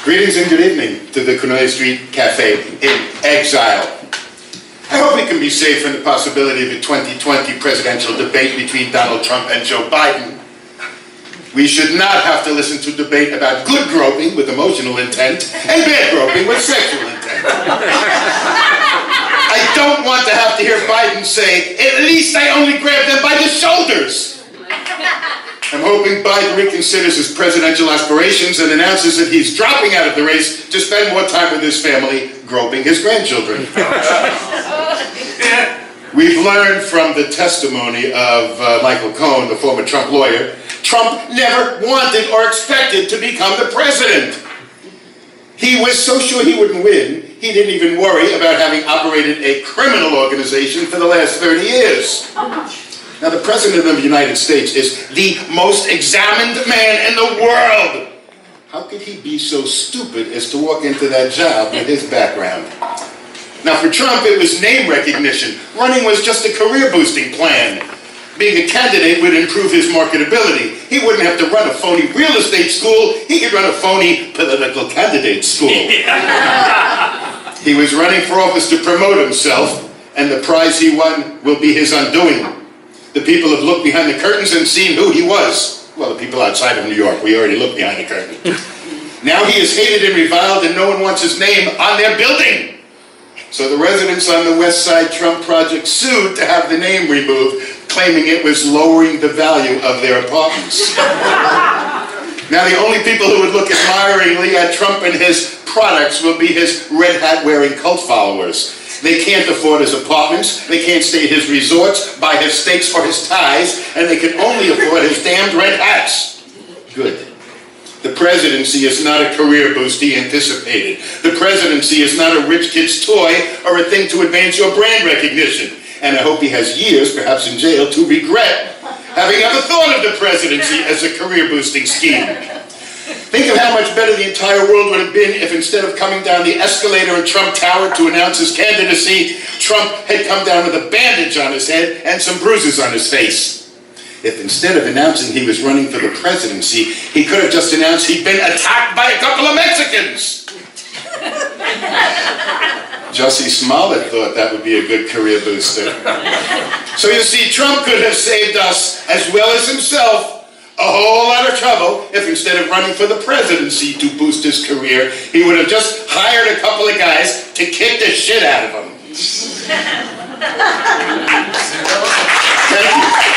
Greetings and good evening to the Cornelia Street Cafe in Exile. I hope it can be saved from the possibility of a 2020 presidential debate between Donald Trump and Joe Biden. We should not have to listen to debate about good groping with emotional intent and bad groping with sexual intent. I don't want to have to hear Biden say, "At least I only grabbed them by the shoulders." I'm hoping Biden reconsiders his presidential aspirations and announces that he's dropping out of the race to spend more time with his family groping his grandchildren. We've learned from the testimony of Michael Cohen, the former Trump lawyer, Trump never wanted or expected to become the president. He was so sure he wouldn't win, he didn't even worry about having operated a criminal organization for the last 30 years. Now, the President of the United States is the most examined man in the world. How could he be so stupid as to walk into that job with his background? Now, for Trump, it was name recognition. Running was just a career-boosting plan. Being a candidate would improve his marketability. He wouldn't have to run a phony real estate school. He could run a phony political candidate school. He was running for office to promote himself, and the prize he won will be his undoing. The people have looked behind the curtains and seen who he was. Well, the people outside of New York, we already looked behind the curtain. Now he is hated and reviled, and no one wants his name on their building. So the residents on the West Side Trump project sued to have the name removed, claiming it was lowering the value of their apartments. Now the only people who would look admiringly at Trump and his products will be his red hat wearing cult followers. They can't afford his apartments, they can't stay at his resorts, buy his steaks or his ties, and they can only afford his damned red hats. Good. The presidency is not a career boost he anticipated. The presidency is not a rich kid's toy or a thing to advance your brand recognition. And I hope he has years, perhaps in jail, to regret having ever thought of the presidency as a career boosting scheme. Think of how much better the entire world would have been if instead of coming down the escalator in Trump Tower to announce his candidacy, Trump had come down with a bandage on his head and some bruises on his face. If instead of announcing he was running for the presidency, he could have just announced he'd been attacked by a couple of Mexicans. Jussie Smollett thought that would be a good career booster. So you see, Trump could have saved us, as well as himself, a whole lot of trouble if instead of running for the presidency to boost his career, he would have just hired a couple of guys to kick the shit out of him. Thank you.